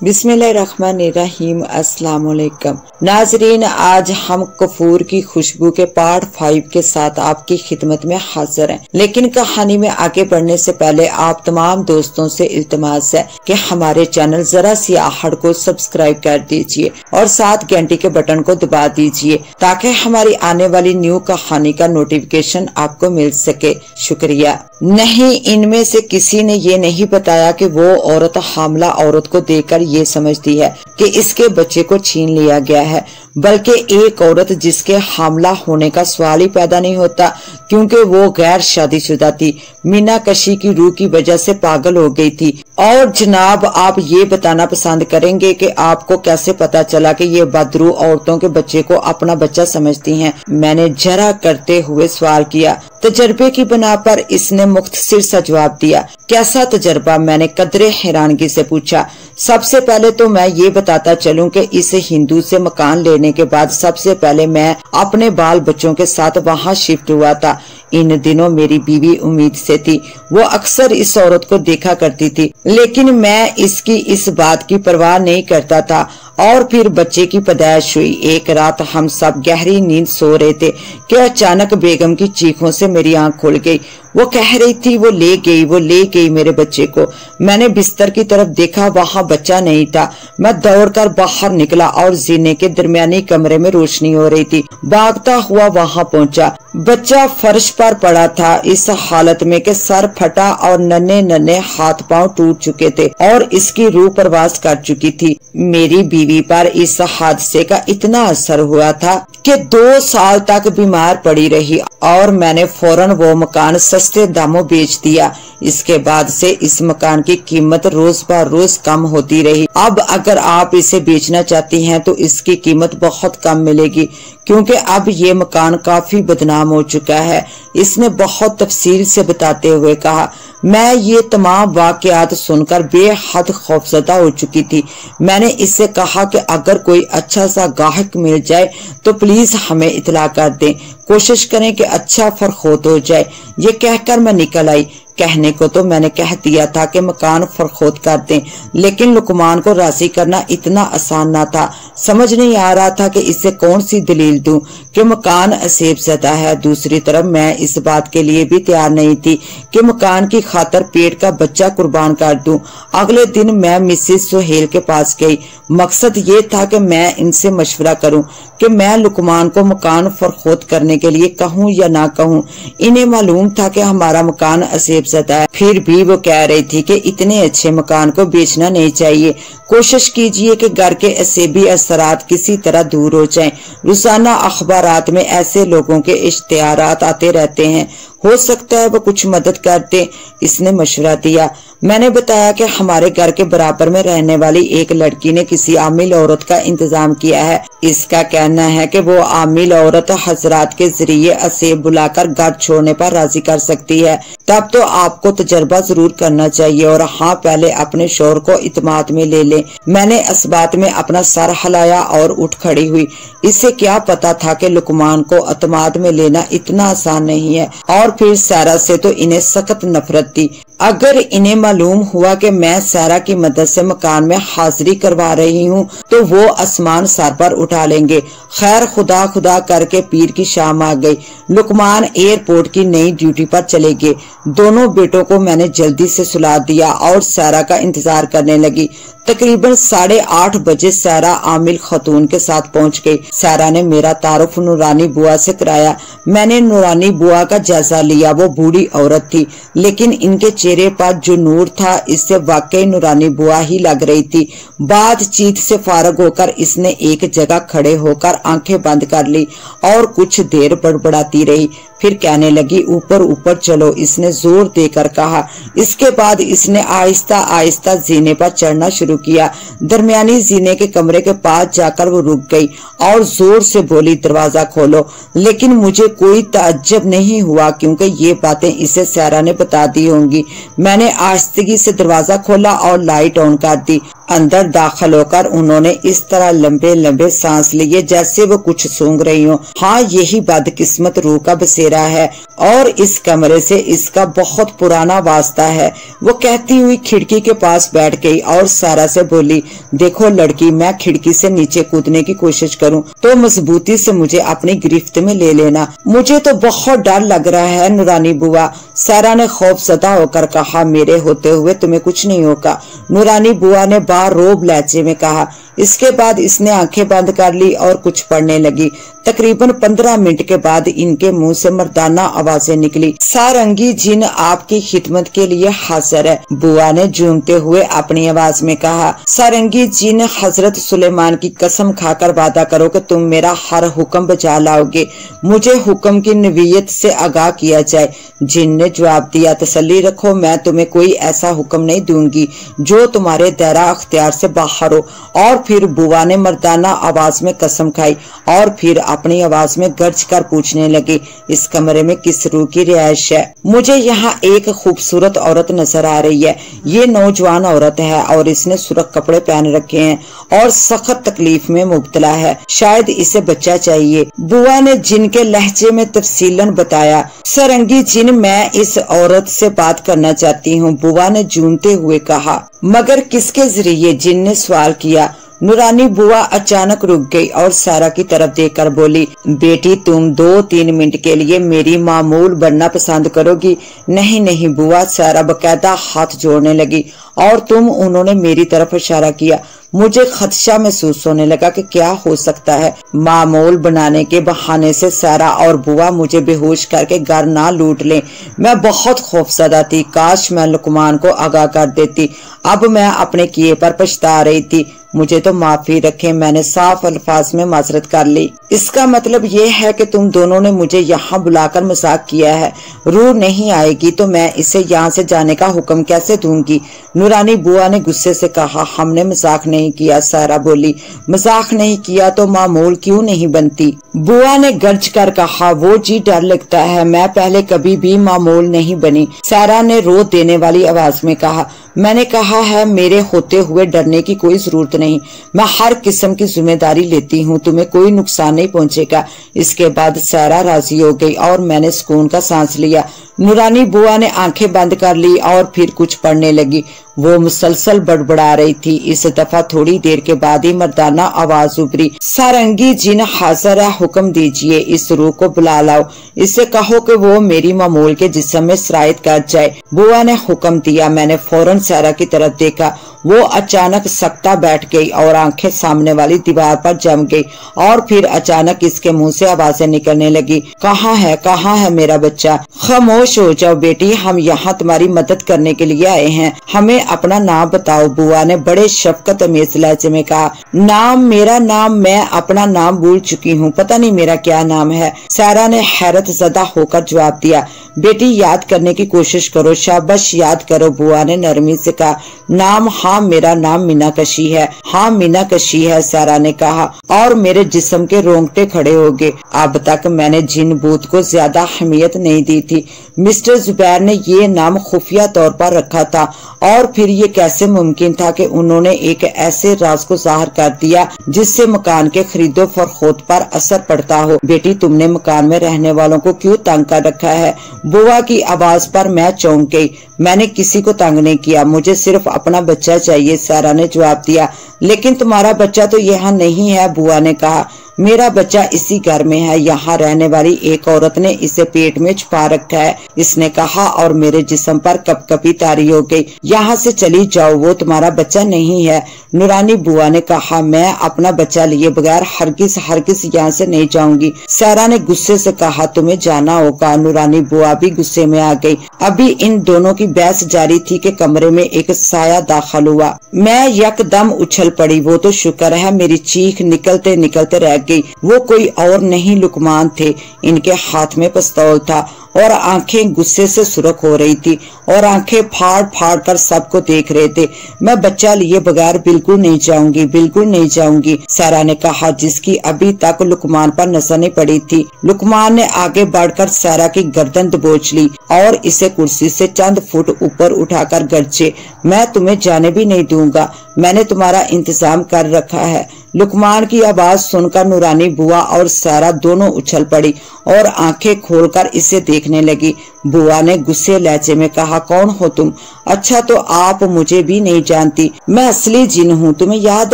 बिस्मिल्लाहिर्रहमानिर्रहीम। अस्सलाम वालेकुम नाजरीन, आज हम कफूर की खुशबू के पार्ट 5 के साथ आपकी खिदमत में हाजिर हैं। लेकिन कहानी में आगे बढ़ने से पहले आप तमाम दोस्तों से इल्तिमास है कि हमारे चैनल जरा सी आहट को सब्सक्राइब कर दीजिए और साथ घंटी के बटन को दबा दीजिए ताकि हमारी आने वाली न्यू कहानी का नोटिफिकेशन आपको मिल सके। शुक्रिया। नहीं, इनमें से किसी ने ये नहीं बताया कि वो औरत हामला औरत को देखकर ये समझती है कि इसके बच्चे को छीन लिया गया है, बल्कि एक औरत जिसके हामला होने का सवाल ही पैदा नहीं होता क्योंकि वो गैर शादीशुदा थी, मीनाकशी की रूह की वजह से पागल हो गई थी। और जनाब, आप ये बताना पसंद करेंगे कि आपको कैसे पता चला कि ये बदरू औरतों के बच्चे को अपना बच्चा समझती हैं? मैंने जरा करते हुए सवाल किया। तजर्बे की बिना पर इसने मुख्तसर सा जवाब दिया। कैसा तजर्बा? मैंने कदरे हैरानगी से पूछा। सबसे पहले तो मैं ये बताता चलूं कि इस हिंदू से मकान लेने के बाद सबसे पहले मैं अपने बाल बच्चों के साथ वहाँ शिफ्ट हुआ था। इन दिनों मेरी बीवी उम्मीद से थी। वो अक्सर इस औरत को देखा करती थी, लेकिन मैं इसकी इस बात की परवाह नहीं करता था। और फिर बच्चे की पैदाइश हुई। एक रात हम सब गहरी नींद सो रहे थे कि अचानक बेगम की चीखों से मेरी आंख खुल गई। वो कह रही थी वो ले गई मेरे बच्चे को। मैंने बिस्तर की तरफ देखा, वहाँ बच्चा नहीं था। मैं दौड़कर बाहर निकला और जीने के दरमियानी कमरे में रोशनी हो रही थी। भागता हुआ वहाँ पहुँचा। बच्चा फर्श पर पड़ा था, इस हालत में कि सर फटा और नन्हे नन्हे हाथ पांव टूट चुके थे और इसकी रूह परवास कर चुकी थी। मेरी बीवी पर इस हादसे का इतना असर हुआ था कि 2 साल तक बीमार पड़ी रही और मैंने फौरन वो मकान सस्ते दामों बेच दिया। इसके बाद से इस मकान की कीमत रोज ब रोज कम होती रही। अब अगर आप इसे बेचना चाहती हैं तो इसकी कीमत बहुत कम मिलेगी क्योंकि अब ये मकान काफी बदनाम हो चुका है। इसने बहुत तफसील से बताते हुए कहा। मैं ये तमाम वाकयात सुनकर बेहद खौफजदा हो चुकी थी। मैंने इससे कहा कि अगर कोई अच्छा सा गाहक मिल जाए तो प्लीज हमें इतला कर दें, कोशिश करें कि अच्छा फरखोत हो जाए। ये कहकर मैं निकल आई। कहने को तो मैंने कह दिया था कि मकान फरखोत कर दें, लेकिन लुकमान को राजी करना इतना आसान ना था। समझ नहीं आ रहा था कि इससे कौन सी दलील दूं कि मकान असेब ज़दा है। दूसरी तरफ मैं इस बात के लिए भी तैयार नहीं थी कि मकान की खातर पेट का बच्चा कुर्बान कर दूं। अगले दिन मैं मिसेस सुहेल के पास गई। मकसद ये था कि मैं इनसे मशवरा करूं कि मैं लुकमान को मकान फरखोत करने के लिए कहूं या ना कहूं। इन्हें मालूम था कि हमारा मकान असेब ज़दा है, फिर भी वो कह रही थी कि इतने अच्छे मकान को बेचना नहीं चाहिए। कोशिश कीजिए कि घर के असेबी असरात किसी तरह दूर हो जाएं। रोजाना अखबारात में ऐसे लोगों के इश्तिहारात आते रहते हैं, हो सकता है वो कुछ मदद करते। इसने मशवरा दिया। मैंने बताया कि हमारे घर के बराबर में रहने वाली एक लड़की ने किसी आमिल औरत का इंतजाम किया है। इसका कहना है कि वो आमिल औरत हजरात के जरिए असेब बुलाकर घर छोड़ने पर राजी कर सकती है। तब तो आपको तजर्बा जरूर करना चाहिए और हाँ, पहले अपने शोहर को इत्माद में ले ले। मैंने इस बात में अपना सर हिलाया और उठ खड़ी हुई। इससे क्या पता था कि लुकमान को इत्माद में लेना इतना आसान नहीं है। और फिर सारा से तो इन्हें सख्त नफरत थी। अगर इन्हें मालूम हुआ कि मैं सारा की मदद से मकान में हाजिरी करवा रही हूँ तो वो आसमान सर पर उठा लेंगे। खैर, खुदा खुदा करके पीर की शाम आ गई। लुकमान एयरपोर्ट की नई ड्यूटी पर चले गए। दोनों बेटों को मैंने जल्दी से सुला दिया और सारा का इंतजार करने लगी। तकरीबन 8:30 बजे सारा आमिल खतून के साथ पहुंच गई। सारा ने मेरा तारुफ नूरानी बुआ से कराया। मैंने नूरानी बुआ का जायजा लिया। वो बूढ़ी औरत थी, लेकिन इनके चेहरे पर जो नूर था इससे वाकई नूरानी बुआ ही लग रही थी। बातचीत से फारग होकर इसने एक जगह खड़े होकर आंखें बंद कर ली और कुछ देर बड़बड़ाती रही। फिर कहने लगी, ऊपर ऊपर चलो। इसने जोर देकर कहा। इसके बाद इसने आहिस्ता आहिस्ता जीने पर चढ़ना शुरू किया। दरमियानी जीने के कमरे के पास जाकर वो रुक गई और जोर से बोली, दरवाजा खोलो। लेकिन मुझे कोई ताज्जुब नहीं हुआ क्योंकि ये बातें इसे सारा ने बता दी होंगी। मैंने आहिस्तगी से दरवाजा खोला और लाइट ऑन कर दी। अंदर दाखिल होकर उन्होंने इस तरह लंबे लंबे सांस लिए जैसे वो कुछ सूंघ रही हो। हाँ, यही बदकिस्मत रूह का बसेरा है और इस कमरे से इसका बहुत पुराना वास्ता है। वो कहती हुई खिड़की के पास बैठ गई और सारा से बोली, देखो लड़की, मैं खिड़की से नीचे कूदने की कोशिश करूं तो मजबूती से मुझे अपनी गिरफ्त में ले लेना। मुझे तो बहुत डर लग रहा है नूरानी बुआ। सारा ने खौफजदा होकर कहा, मेरे होते हुए तुम्हें कुछ नहीं होगा, नूरानी बुआ ने बारोब लहजे में कहा। इसके बाद इसने आंखें बंद कर ली और कुछ पढ़ने लगी। तकरीबन 15 मिनट के बाद इनके मुंह से मर्दाना आवाजें निकली, सारंगी जिन आपकी खिदमत के लिए हाजिर है। बुआ ने झूमते हुए अपनी आवाज में कहा, सारंगी जिन, हजरत सुलेमान की कसम खाकर वादा करो कि तुम मेरा हर हुक्म बजा लाओगे, मुझे हुक्म की नवीयत से आगाह किया जाए। जिन ने जवाब दिया, तसल्ली रखो, मैं तुम्हें कोई ऐसा हुक्म नहीं दूंगी जो तुम्हारे दायरा अख्तियार से बाहर हो। और फिर बुआ ने मर्दाना आवाज में कसम खाई और फिर अपनी आवाज में गर्ज कर पूछने लगी, इस कमरे में किस रूह की रिहाइश है? मुझे यहाँ एक खूबसूरत औरत नजर आ रही है। ये नौजवान औरत है और इसने सुर्ख कपड़े पहन रखे हैं और सख्त तकलीफ में मुब्तला है, शायद इसे बच्चा चाहिए। बुआ ने जिन के लहजे में तफसीलन बताया, सारंगी जिन, मैं इस औरत से बात करना चाहती हूँ, बुआ ने झूमते हुए कहा। मगर किसके जरिए? जिन ने सवाल किया। नूरानी बुआ अचानक रुक गई और सारा की तरफ देखकर बोली, बेटी तुम 2-3 मिनट के लिए मेरी मामूल बनना पसंद करोगी? नहीं नहीं बुआ, सारा बकायदा हाथ जोड़ने लगी। और तुम? उन्होंने मेरी तरफ इशारा किया। मुझे खदशा महसूस होने लगा कि क्या हो सकता है। मामूल बनाने के बहाने से सारा और बुआ मुझे बेहोश करके घर ना लूट लें। मैं बहुत खौफजदा थी, काश मैं लुकमान को आगाह कर देती। अब मैं अपने किए पर पछता रही थी। मुझे तो माफी रखें, मैंने साफ अल्फाज में माजरत कर ली। इसका मतलब ये है कि तुम दोनों ने मुझे यहाँ बुलाकर मजाक किया है। रूह नहीं आएगी तो मैं इसे यहाँ से जाने का हुक्म कैसे दूंगी? नूरानी बुआ ने गुस्से से कहा, हमने मजाक नहीं किया। सारा बोली, मजाक नहीं किया तो मामूल क्यों नहीं बनती? बुआ ने गर्ज कर कहा, वो जी डर लगता है, मैं पहले कभी भी मामूल नहीं बनी। सारा ने रो देने वाली आवाज में कहा, मैंने कहा है मेरे होते हुए डरने की कोई जरूरत नहीं, मैं हर किस्म की जिम्मेदारी लेती हूँ, तुम्हें कोई नुकसान नहीं पहुँचेगा। इसके बाद सारा राजी हो गई और मैंने सुकून का सांस लिया। नूरानी बुआ ने आंखें बंद कर ली और फिर कुछ पढ़ने लगी। वो मुसलसल बड़बड़ा रही थी। इस दफा थोड़ी देर के बाद ही मर्दाना आवाज उभरी, सारंगी जिन हाजिर है, हुक्म दीजिए, इस रूह को बुला लाओ, इससे कहो कि वो मेरी मामूल के जिस्म में सरायत कर जाए। बुआ ने हुक्म दिया। मैंने फौरन सारा की तरफ देखा। वो अचानक सकता बैठ गई और आंखें सामने वाली दीवार पर जम गई और फिर अचानक इसके मुंह से आवाजें निकलने लगी, कहाँ है मेरा बच्चा? खामोश हो जाओ बेटी, हम यहाँ तुम्हारी मदद करने के लिए आए हैं, हमें अपना नाम बताओ। बुआ ने बड़े शफकत अमेज लहजे में कहा, नाम? मेरा नाम? मैं अपना नाम भूल चुकी हूँ, पता नहीं मेरा क्या नाम है। सारा ने हैरत ज़दा होकर जवाब दिया, बेटी याद करने की कोशिश करो, शाबाश याद करो। बुआ ने नरमी से कहा, नाम? हाँ मेरा नाम मीनाकशी है। हाँ मीनाकशी है, सारा ने कहा और मेरे जिस्म के रोंगटे खड़े हो गए। अब तक मैंने जिन भूत को ज्यादा अहमियत नहीं दी थी। मिस्टर जुबैर ने ये नाम खुफिया तौर पर रखा था और फिर ये कैसे मुमकिन था कि उन्होंने एक ऐसे राज को जाहिर कर दिया जिससे मकान के खरीदो फरोख्त पर असर पड़ता हो। बेटी तुमने मकान में रहने वालों को क्यों तंग कर रखा है? बुआ की आवाज पर मैं चौंक गई। मैंने किसी को तंग नहीं किया, मुझे सिर्फ अपना बच्चा चाहिए, सारा ने जवाब दिया। लेकिन तुम्हारा बच्चा तो यहाँ नहीं है, बुआ ने कहा। मेरा बच्चा इसी घर में है, यहाँ रहने वाली एक औरत ने इसे पेट में छुपा रखा है, इसने कहा और मेरे जिस्म पर कपकपी तारी हो गई। यहाँ से चली जाओ, वो तुम्हारा बच्चा नहीं है। नूरानी बुआ ने कहा, मैं अपना बच्चा लिए बगैर हरगिज यहाँ से नहीं जाऊंगी। सारा ने गुस्से से कहा, तुम्हें जाना होगा। नूरानी बुआ भी गुस्से में आ गई। अभी इन दोनों की बहस जारी थी कि कमरे में एक साया दाखिल हुआ। मैं यकदम उछल पड़ी। वो तो शुक्र है मेरी चीख निकलते निकलते रह गई। वो कोई और नहीं लुकमान थे। इनके हाथ में पिस्तौल था और आंखें गुस्से से सुर्ख हो रही थी और आंखें फाड़ फाड़ कर सबको देख रहे थे। मैं बच्चा लिए बगैर बिल्कुल नहीं जाऊंगी, बिल्कुल नहीं जाऊंगी, सारा ने कहा, जिसकी अभी तक लुकमान पर नजर नहीं पड़ी थी। लुकमान ने आगे बढ़कर सारा की गर्दन दबोच ली और इसे कुर्सी से चंद फुट ऊपर उठाकर गरजे, मैं तुम्हें जाने भी नहीं दूंगा, मैंने तुम्हारा इंतजाम कर रखा है। लुकमान की आवाज सुनकर नूरानी बुआ और सारा दोनों उछल पड़ी और आंखें खोलकर इसे देखने लगी। बुआ ने गुस्से लहजे में कहा, कौन हो तुम? अच्छा तो आप मुझे भी नहीं जानती, मैं असली जिन हूँ। तुम्हें याद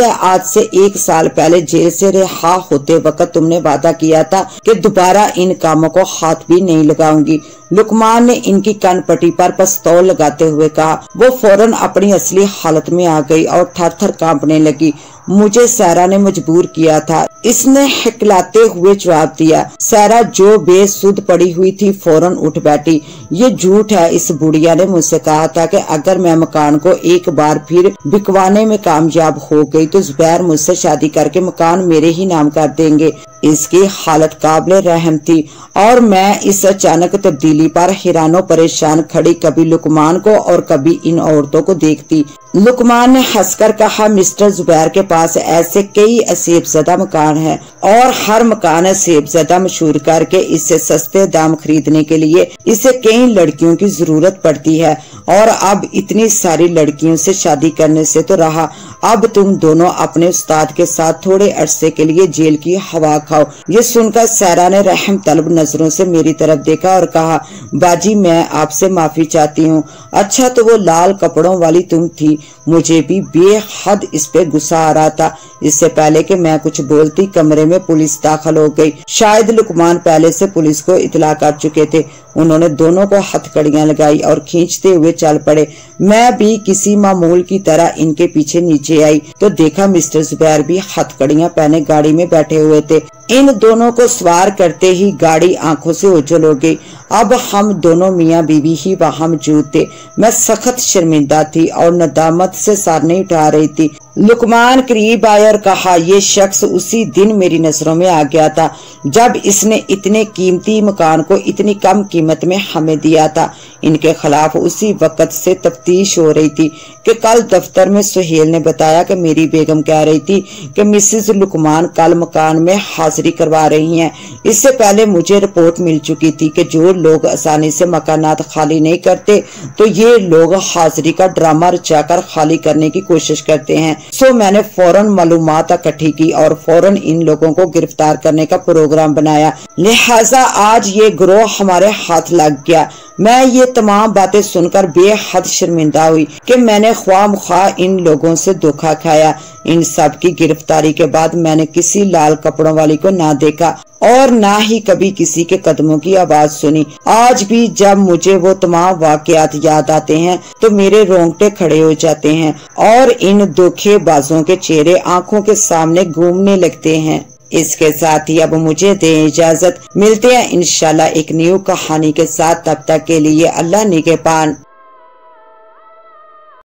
है आज से 1 साल पहले जेल से रिहा होते वक्त तुमने वादा किया था कि दोबारा इन कामों को हाथ भी नहीं लगाऊंगी। लुकमान ने इनकी कनपट्टी पर पिस्तौल लगाते हुए कहा। वो फौरन अपनी असली हालत में आ गई और थर थर कांपने लगी। मुझे सारा ने मजबूर किया था, इसने हिकलाते हुए जवाब दिया। सारा जो बेसुध पड़ी हुई थी फौरन उठ बैठी। ये झूठ है, इस बुढ़िया ने मुझसे कहा था कि अगर मैं मकान को एक बार फिर बिकवाने में कामयाब हो गई तो जुबैर मुझसे शादी करके मकान मेरे ही नाम कर देंगे। इसकी हालत काबिल रहम थी और मैं इस अचानक तब्दीली पर हैरानो परेशान खड़ी कभी लुकमान को और कभी इन औरतों को देखती। लुकमान ने हंसकर कहा, मिस्टर जुबैर के पास ऐसे कई असेबज़दा मकान हैं और हर मकान असेबज़दा मशहूर करके इससे सस्ते दाम खरीदने के लिए इसे कई लड़कियों की जरूरत पड़ती है और अब इतनी सारी लड़कियों से शादी करने से तो रहा, अब तुम दोनों अपने उस्ताद के साथ थोड़े अरसे के लिए जेल की हवा खाओ। ये सुनकर सारा ने रहम तलब नजरों से मेरी तरफ देखा और कहा, बाजी मैं आपसे माफी चाहती हूँ। अच्छा तो वो लाल कपड़ों वाली तुम थी, मुझे भी बेहद इस पे गुस्सा आ रहा था। इससे पहले कि मैं कुछ बोलती कमरे में पुलिस दाखिल हो गई। शायद लुकमान पहले से पुलिस को इतला कर चुके थे। उन्होंने दोनों को हथकड़ियां लगाई और खींचते हुए चल पड़े। मैं भी किसी मामूल की तरह इनके पीछे नीचे आई तो देखा मिस्टर जुबैर भी हथकड़ियां पहने गाड़ी में बैठे हुए थे। इन दोनों को सवार करते ही गाड़ी आंखों से ओझल हो गई। अब हम दोनों मियाँ बीवी ही वहाँ मौजूद थे। मैं सख्त शर्मिंदा थी और नदामत से सर नहीं उठा रही थी। लुकमान करीब आया और कहा, ये शख्स उसी दिन मेरी नजरों में आ गया था जब इसने इतने कीमती मकान को इतनी कम कीमत में हमें दिया था। इनके खिलाफ उसी वक्त से तफ्तीश हो रही थी कि कल दफ्तर में सुहेल ने बताया कि मेरी बेगम कह रही थी कि मिसेस लुकमान कल मकान में हाजिरी करवा रही हैं। इससे पहले मुझे रिपोर्ट मिल चुकी थी कि जो लोग आसानी से मकानात खाली नहीं करते तो ये लोग हाजिरी का ड्रामा रचाकर खाली करने की कोशिश करते हैं। सो मैंने फौरन मालूमात इकट्ठी की और फौरन इन लोगों को गिरफ्तार करने का प्रोग्राम बनाया। लिहाजा आज ये गिरोह हमारे हाथ लग गया। मैं ये तमाम बातें सुनकर बेहद शर्मिंदा हुई कि मैंने ख्वामख्वाह इन लोगों से धोखा खाया। इन सब की गिरफ्तारी के बाद मैंने किसी लाल कपड़ों वाली को ना देखा और ना ही कभी किसी के कदमों की आवाज सुनी। आज भी जब मुझे वो तमाम वाकयात याद आते हैं तो मेरे रोंगटे खड़े हो जाते हैं और इन धोखेबाजों के चेहरे आंखों के सामने घूमने लगते हैं। इसके साथ ही अब मुझे दें इजाजत। मिलते हैं इंशाल्लाह एक न्यू कहानी के साथ। तब तक के लिए अल्लाह निगहबान।